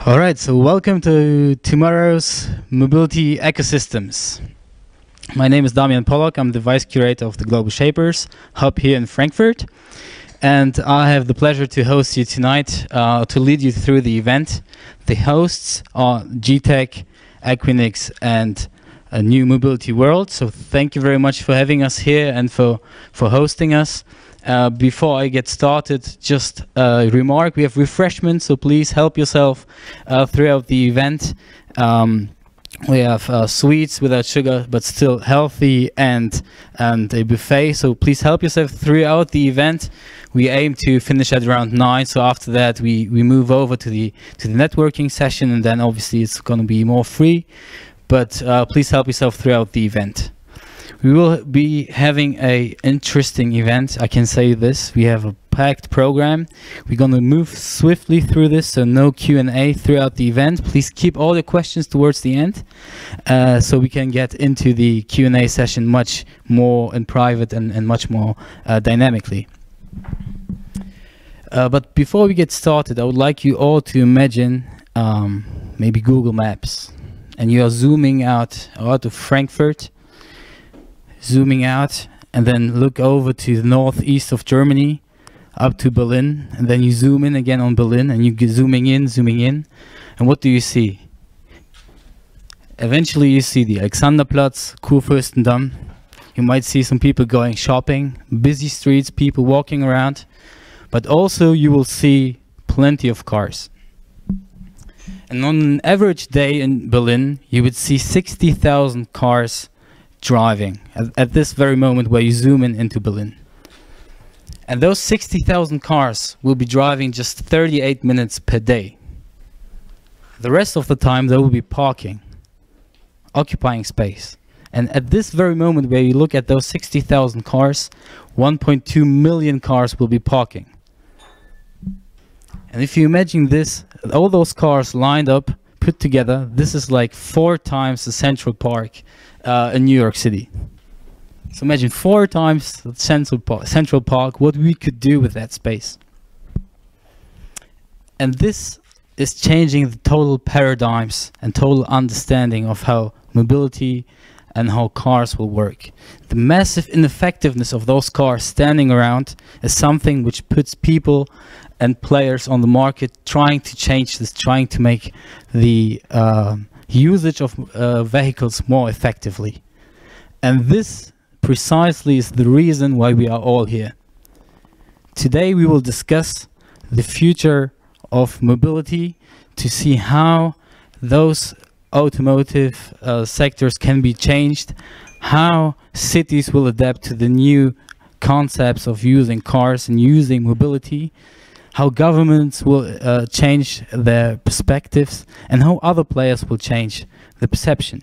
All right, so welcome to tomorrow's mobility ecosystems. My name is Damian Polok. I'm the vice curator of the Global Shapers hub here in Frankfurt, and I have the pleasure to host you tonight to lead you through the event. The hosts are GTEC, Equinix, and a New Mobility World. So thank you very much for having us here and for hosting us. Before I get started, just a remark: we have refreshments, so please help yourself throughout the event. We have sweets without sugar, but still healthy, and a buffet. So please help yourself throughout the event. We aim to finish at around 9. So after that, we move over to the networking session, and then obviously it's going to be more free. But please help yourself throughout the event. We will be having an interesting event, I can say this. We have a packed program. We're going to move swiftly through this, so no Q&A throughout the event. Please keep all the questions towards the end, so we can get into the Q&A session much more in private and much more dynamically. But before we get started, I would like you all to imagine maybe Google Maps. And you are zooming out of Frankfurt, zooming out, and then look over to the northeast of Germany, up to Berlin, and then you zoom in again on Berlin, and you get zooming in, and what do you see? Eventually you see the Alexanderplatz, Kurfürstendamm. You might see some people going shopping, busy streets, people walking around, but also you will see plenty of cars. And on an average day in Berlin, you would see 60,000 cars driving at this very moment where you zoom in into Berlin. And those 60,000 cars will be driving just 38 minutes per day. The rest of the time they will be parking, occupying space. And at this very moment where you look at those 60,000 cars, 1.2 million cars will be parking. And if you imagine this, all those cars lined up, put together, this is like 4 times the Central Park in New York City. So imagine 4 times the Central Park, what we could do with that space. And this is changing the total paradigms and total understanding of how mobility and how cars will work. The massive ineffectiveness of those cars standing around is something which puts people and players on the market trying to change this, trying to make the usage of vehicles more effectively. And this precisely is the reason why we are all here. Today we will discuss the future of mobility to see how those automotive sectors can be changed, how cities will adapt to the new concepts of using cars and using mobility, how governments will change their perspectives, and how other players will change the perception.